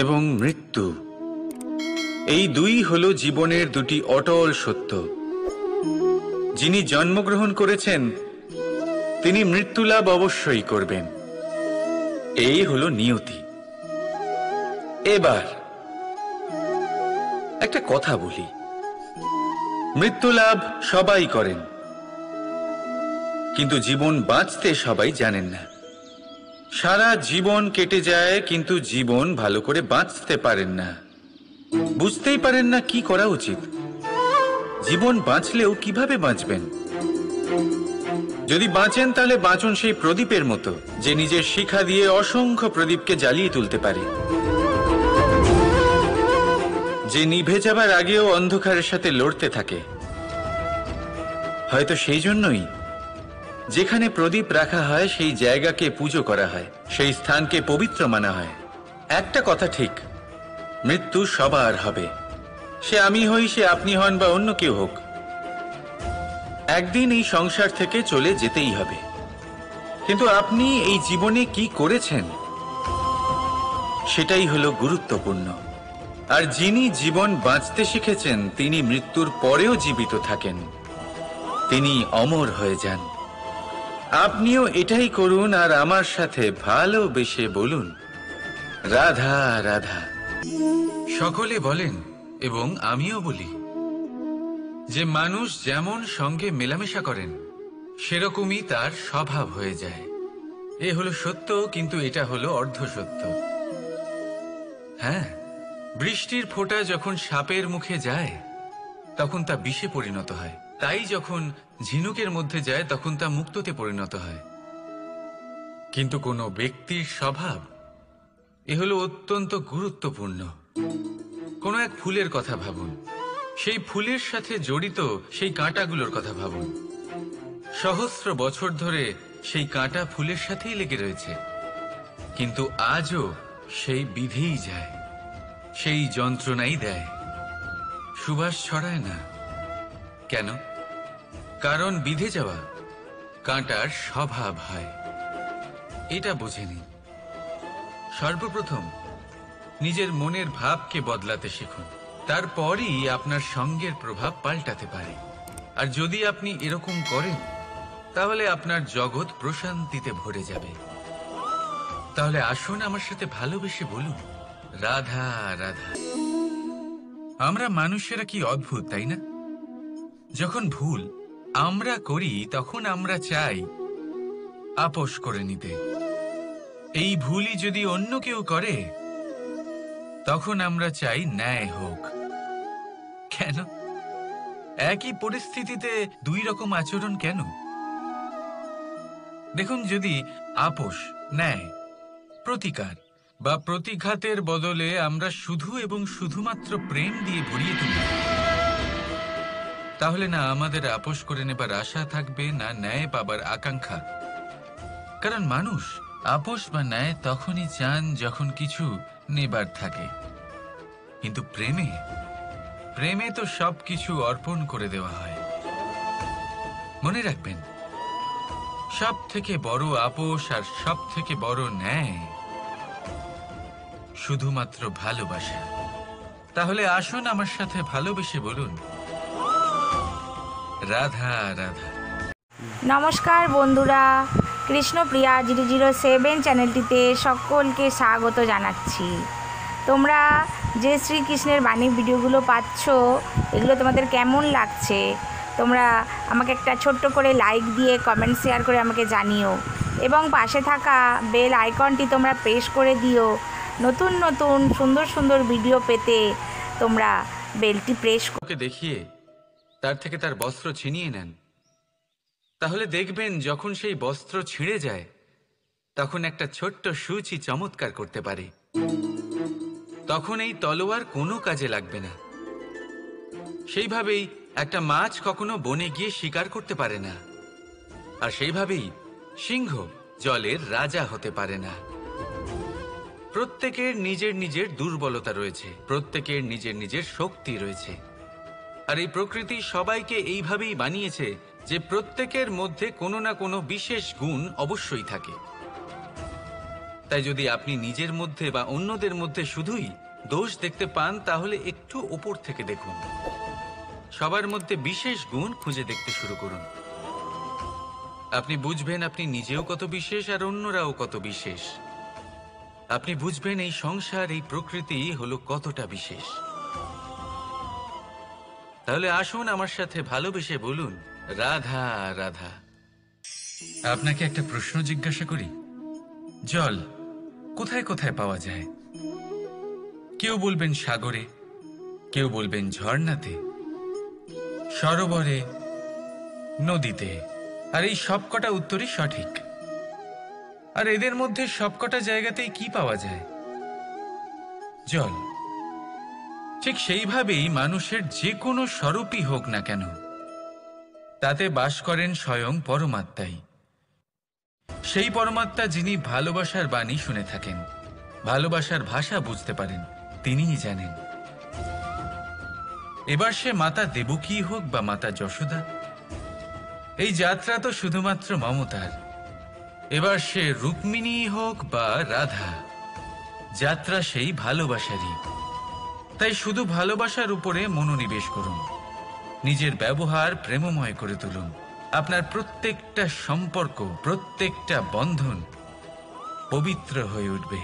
এবং মৃত্যু, এই দুই হলো জীবনের দুটি অটল সত্য। যিনি জন্মগ্রহণ করেছেন তিনি মৃত্যুলাভ অবশ্যই করবেন, এই হলো নিয়তি। এবার একটা কথা বলি, মৃত্যুলাভ সবাই করেন, কিন্তু জীবন বাঁচতে সবাই জানেন না। সারা জীবন কেটে যায় কিন্তু জীবন ভালো করে বাঁচতে পারেন না, বুঝতেই পারেন না কি করা উচিত। জীবন বাঁচলেও কিভাবে বাঁচবেন? যদি বাঁচেন তাহলে বাঁচুন সেই প্রদীপের মতো, যে নিজের শিখা দিয়ে অসংখ্য প্রদীপকে জ্বালিয়ে তুলতে পারে, যে নিভে যাবার আগেও অন্ধকারের সাথে লড়তে থাকে। হয়তো সেই জন্যই যেখানে প্রদীপ রাখা হয় সেই জায়গাকে পুজো করা হয়, সেই স্থানকে পবিত্র মানা হয়। একটা কথা ঠিক, মৃত্যু সবার হবে, সে আমি হই, সে আপনি হন বা অন্য কেউ হোক। একদিন এই সংসার থেকে চলে যেতেই হবে। কিন্তু আপনি এই জীবনে কি করেছেন সেটাই হলো গুরুত্বপূর্ণ। আর যিনি জীবন বাঁচতে শিখেছেন তিনি মৃত্যুর পরেও জীবিত থাকেন, তিনি অমর হয়ে যান। আপনিও এটাই করুন আর আমার সাথে ভালোবেসে বলুন, রাধা রাধা। সকলে বলেন এবং আমিও বলি যে মানুষ যেমন সঙ্গে মেলামেশা করেন সেরকমই তার স্বভাব হয়ে যায়। এ হলো সত্য, কিন্তু এটা হলো অর্ধ সত্য। হ্যাঁ, বৃষ্টির ফোঁটা যখন সাপের মুখে যায় তখন তা বিষে পরিণত হয়, তাই যখন ঝিনুকের মধ্যে যায় তখন তা মুক্তোতে পরিণত হয়। কিন্তু কোনো ব্যক্তির স্বভাব, এ হলো অত্যন্ত গুরুত্বপূর্ণ। কোনো এক ফুলের কথা ভাবুন, সেই ফুলের সাথে জড়িত সেই কাঁটাগুলোর কথা ভাবুন। সহস্র বছর ধরে সেই কাঁটা ফুলের সাথেই লেগে রয়েছে, কিন্তু আজও সেই বিধেই যায়, সেই যন্ত্রণাই দেয়, সুবাস ছড়ায় না। কেন? কারণ বিধে যাওয়া কাঁটার স্বভাব হয়। এটা বুঝে নিন। সর্বপ্রথম নিজের মনের ভাবকে বদলাতে শিখুন, তারপরই আপনার সঙ্গের প্রভাব পাল্টাতে পারে। আর যদি আপনি এরকম করেন তাহলে আপনার জগৎ প্রশান্তিতে ভরে যাবে। তাহলে আসুন আমার সাথে ভালোবেসে বলুন, রাধা রাধা। আমরা মানুষেরা কি অদ্ভুত, তাই না? যখন ভুল আমরা করি তখন আমরা চাই আপোষ করে নিতে। এই ভুলই যদি অন্য কেউ করে তখন আমরা চাই ন্যায় হোক। কেন? একই পরিস্থিতিতে দুই রকম আচরণ কেন? দেখুন, যদি আপোষ, ন্যায়, প্রতিকার বা প্রতিঘাতের বদলে আমরা শুধু এবং শুধুমাত্র প্রেম দিয়ে ভরিয়ে তুলি, তাহলে না আমাদের আপোষ করে নেবার আশা থাকবে, না ন্যায় পাবার আকাঙ্ক্ষা। কারণ মানুষ আপোষ বা ন্যায় তখনই চান যখন কিছু নেবার থাকে, কিন্তু প্রেমে তো সবকিছু অর্পণ করে দেওয়া হয়। মনে রাখবেন, সব থেকে বড় আপোষ আর সব থেকে বড় ন্যায় শুধুমাত্র ভালোবাসা। তাহলে আসুন আমার সাথে ভালোবেসে বলুন, রাধা রাধা। নমস্কার বন্ধুরা, কৃষ্ণপ্রিয়া 007 চ্যানেলটিতে সকলকে স্বাগত জানাচ্ছি। তোমরা যে শ্রীকৃষ্ণের বাণী ভিডিওগুলো পাচ্ছ, এগুলো তোমাদের কেমন লাগছে তোমরা আমাকে একটা ছোট্ট করে লাইক দিয়ে কমেন্ট শেয়ার করে আমাকে জানিও, এবং পাশে থাকা বেল আইকনটি তোমরা প্রেস করে দিও। নতুন নতুন সুন্দর সুন্দর ভিডিও পেতে তোমরা বেলটি প্রেস ওকে দেখিয়ে তার থেকে তার বস্ত্র ছিনিয়ে নেন, তাহলে দেখবেন যখন সেই বস্ত্র ছিঁড়ে যায় তখন একটা ছোট্ট সূচি চমৎকার করতে পারে। তখন এই তলোয়ার কোনো কাজে লাগবে না। সেইভাবেই একটা মাছ কখনো বনে গিয়ে শিকার করতে পারে না, আর সেইভাবেই সিংহ জলের রাজা হতে পারে না। প্রত্যেকের নিজের নিজের দুর্বলতা রয়েছে, প্রত্যেকের নিজের নিজের শক্তি রয়েছে। আর এই প্রকৃতি সবাইকে এইভাবেই বানিয়েছে যে প্রত্যেকের মধ্যে কোনো না কোনো বিশেষ গুণ অবশ্যই থাকে। তাই যদি আপনি নিজের মধ্যে বা অন্যদের মধ্যে শুধুই দোষ দেখতে পান, তাহলে একটু উপর থেকে দেখুন। সবার মধ্যে বিশেষ গুণ খুঁজে দেখতে শুরু করুন। আপনি বুঝবেন আপনি নিজেও কত বিশেষ আর অন্যরাও কত বিশেষ। আপনি বুঝবেন এই সংসার, এই প্রকৃতি হলো কতটা বিশেষ। তাহলে আসুন আমার সাথে ভালোবেসে বলুন, রাধা রাধা। আপনাকে একটা প্রশ্ন জিজ্ঞাসা করি, জল কোথায় কোথায় পাওয়া যায়? কেউ বলবেন সাগরে, কেউ বলবেন ঝর্ণাতে, সরোবরে, নদীতে। আর এই সবকটা উত্তরই সঠিক। আর এদের মধ্যে সবকটা জায়গাতেই কি পাওয়া যায়? জল। ঠিক সেইভাবেই মানুষের যে কোনো স্বরূপই হোক না কেন, তাতে বাস করেন স্বয়ং পরমাত্মাই। সেই পরমাত্মা যিনি ভালোবাসার বাণী শুনে থাকেন, ভালোবাসার ভাষা বুঝতে পারেন, তিনিই জানেন। এবার সে মাতা দেবকী হোক বা মাতা যশোদা, এই যাত্রা তো শুধুমাত্র মমতার। এবার সে রুক্মিণী হোক বা রাধা, যাত্রা সেই ভালোবাসারই। তাই শুধু ভালোবাসার উপরে মনোনিবেশ করুন, নিজের ব্যবহার প্রেমময় করে তুলুন। আপনার প্রত্যেকটা সম্পর্ক, প্রত্যেকটা বন্ধন পবিত্র হয়ে উঠবে।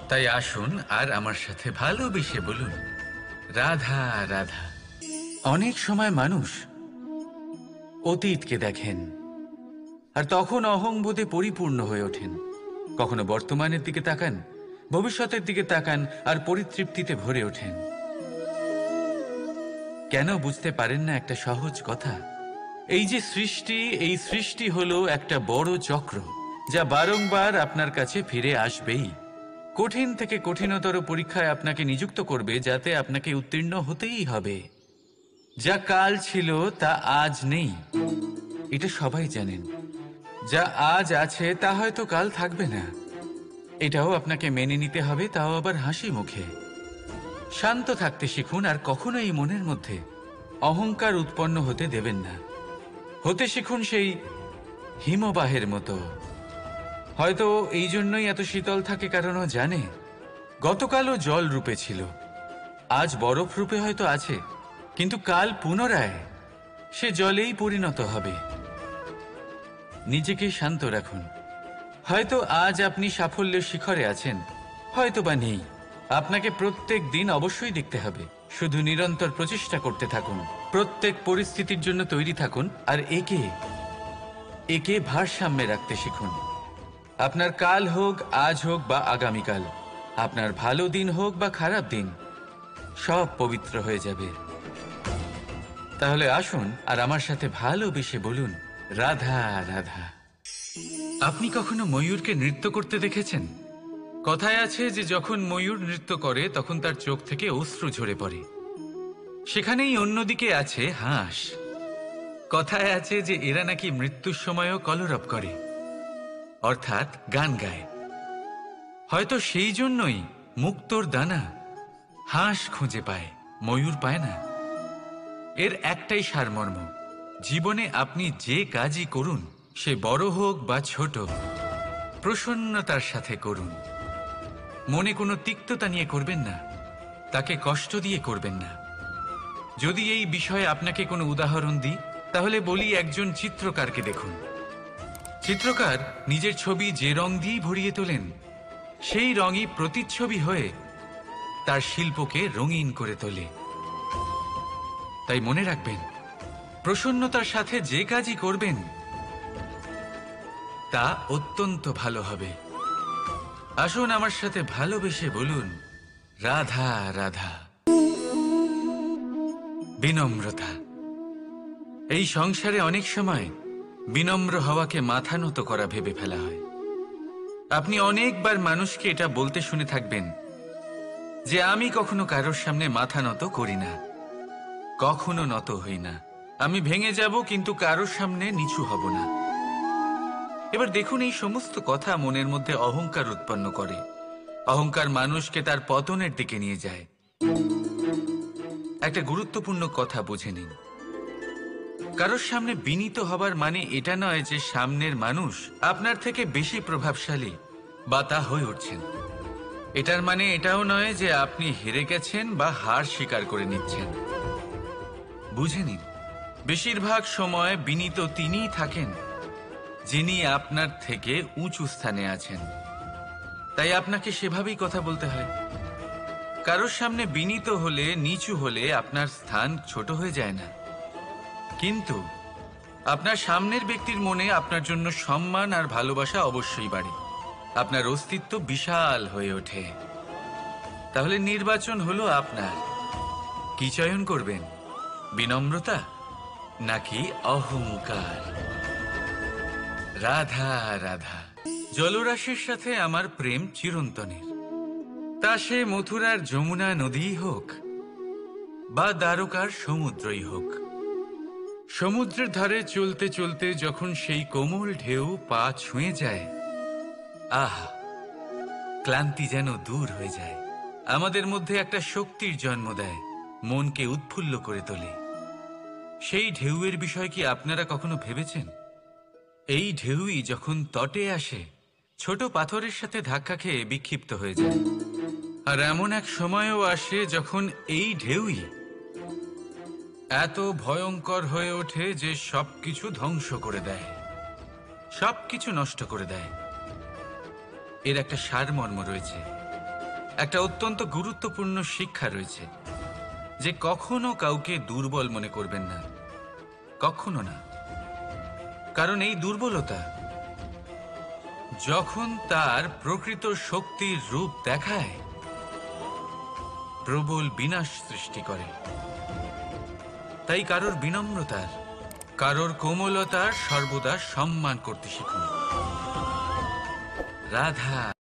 তাই আসুন আর আমার সাথে ভালোবেসে বলুন, রাধা রাধা। অনেক সময় মানুষ অতীতকে দেখেন আর তখন অহংবোধে পরিপূর্ণ হয়ে ওঠেন। কখনো বর্তমানের দিকে তাকান, ভবিষ্যতের দিকে তাকান আর পরিতৃপ্তিতে ভরে ওঠেন। কেন বুঝতে পারেন না একটা সহজ কথা? এই যে সৃষ্টি, এই সৃষ্টি হলো একটা বড় চক্র, যা বারংবার আপনার কাছে ফিরে আসবেই। কঠিন থেকে কঠিনতর পরীক্ষায় আপনাকে নিযুক্ত করবে, যাতে আপনাকে উত্তীর্ণ হতেই হবে। যা কাল ছিল তা আজ নেই, এটা সবাই জানেন। যা আজ আছে তা হয়তো কাল থাকবে না, এটাও আপনাকে মেনে নিতে হবে, তাও আবার হাসি মুখে। শান্ত থাকতে শিখুন আর কখনো এই মনের মধ্যে অহংকার উৎপন্ন হতে দেবেন না। হতে শিখুন সেই হিমবাহের মতো। হয়তো এই জন্যই এত শীতল থাকে, কারণ ও জানে গতকালও জল রূপে ছিল, আজ বরফ রূপে হয়তো আছে, কিন্তু কাল পুনরায় সে জলেই পরিণত হবে। নিজেকে শান্ত রাখুন। হয়তো আজ আপনি সাফল্যের শিখরে আছেন, হয়তো বা নেই। আপনাকে প্রত্যেক দিন অবশ্যই দেখতে হবে। শুধু নিরন্তর প্রচেষ্টা করতে থাকুন, প্রত্যেক পরিস্থিতির জন্য তৈরি থাকুন আর একে ভারসাম্যে রাখতে শিখুন। আপনার কাল হোক, আজ হোক বা আগামীকাল, আপনার ভালো দিন হোক বা খারাপ দিন, সব পবিত্র হয়ে যাবে। তাহলে আসুন আর আমার সাথে ভালোবেসে বলুন, রাধা রাধা। আপনি কখনো ময়ূরকে নৃত্য করতে দেখেছেন? কথায় আছে যে যখন ময়ূর নৃত্য করে তখন তার চোখ থেকে অশ্রু ঝরে পড়ে। সেখানেই অন্যদিকে আছে হাঁস। কথায় আছে যে এরা নাকি মৃত্যুর সময়ও কলরব করে, অর্থাৎ গান গায়। হয়তো সেই জন্যই মুক্তোর দানা হাঁস খুঁজে পায়, ময়ূর পায় না। এর একটাই সারমর্ম, জীবনে আপনি যে কাজই করুন, সে বড় হোক বা ছোট, প্রসন্নতার সাথে করুন। মনে কোনো তিক্ততা নিয়ে করবেন না, তাকে কষ্ট দিয়ে করবেন না। যদি এই বিষয়ে আপনাকে কোনো উদাহরণ দিই, তাহলে বলি একজন চিত্রকারকে দেখুন। চিত্রকার নিজের ছবি যে রং দিয়েই ভরিয়ে তোলেন, সেই রঙই প্রতিচ্ছবি হয়ে তার শিল্পকে রঙিন করে তোলে। তাই মনে রাখবেন, প্রসন্নতার সাথে যে কাজই করবেন তা অত্যন্ত ভালো হবে। আসুন আমার সাথে ভালোবেসে বলুন, রাধা রাধা। বিনম্রতা। এই সংসারে অনেক সময় বিনম্র হওয়াকে মাথা নত করা ভেবে ফেলা হয়। আপনি অনেকবার মানুষকে এটা বলতে শুনে থাকবেন যে আমি কখনো কারোর সামনে মাথা নত করি না, কখনো নত হই না, আমি ভেঙে যাব কিন্তু কারোর সামনে নিচু হব না। এবার দেখুন, এই সমস্ত কথা মনের মধ্যে অহংকার উৎপন্ন করে। অহংকার মানুষকে তার পতনের দিকে নিয়ে যায়। একটা গুরুত্বপূর্ণ কথা বুঝে নিন, কারোর সামনে বিনীত হবার মানে এটা নয় যে সামনের মানুষ আপনার থেকে বেশি প্রভাবশালী বা তা হয়ে উঠছেন। এটার মানে এটাও নয় যে আপনি হেরে গেছেন বা হার স্বীকার করে নিচ্ছেন। বুঝে নিন, বেশিরভাগ সময় বিনীত তিনিই থাকেন যিনি আপনার থেকে উঁচু স্থানে আছেন। তাই আপনাকে সেভাবেই কথা বলতে হয়। কারোর সামনে বিনীত হলে, নিচু হলে আপনার স্থান ছোট হয়ে যায় না, কিন্তু আপনার সামনের ব্যক্তির মনে আপনার জন্য সম্মান আর ভালোবাসা অবশ্যই বাড়ে। আপনার অস্তিত্ব বিশাল হয়ে ওঠে। তাহলে নির্বাচন হলো আপনার। কি চয়ন করবেন, বিনম্রতা নাকি অহংকার? রাধা রাধা। জলরাশির সাথে আমার প্রেম চিরন্তনের। তা সে মথুরার যমুনা নদীই হোক বা দ্বারকার সমুদ্রই হোক। সমুদ্রের ধারে চলতে চলতে যখন সেই কোমল ঢেউ পা ছুঁয়ে যায়, আহা, ক্লান্তি যেন দূর হয়ে যায়। আমাদের মধ্যে একটা শক্তির জন্ম দেয়, মনকে উৎফুল্ল করে তোলে। সেই ঢেউয়ের বিষয় কি আপনারা কখনো ভেবেছেন? এই ঢেউই যখন তটে আসে, ছোট পাথরের সাথে ধাক্কা খেয়ে বিক্ষিপ্ত হয়ে যায়। আর এমন এক সময়ও আসে যখন এই ঢেউই এত ভয়ঙ্কর হয়ে ওঠে যে সবকিছু ধ্বংস করে দেয়, সবকিছু নষ্ট করে দেয়। এর একটা সারমর্ম রয়েছে, একটা অত্যন্ত গুরুত্বপূর্ণ শিক্ষা রয়েছে, যে কখনো কাউকে দুর্বল মনে করবেন না, কখনো না। কারণ এই দুর্বলতা যখন তার প্রকৃত শক্তির রূপ দেখায়, প্রবল বিনাশ সৃষ্টি করে। তাই কারোর বিনম্রতার, কারোর কোমলতার সর্বদা সম্মান করতে শিখুন। রাধা।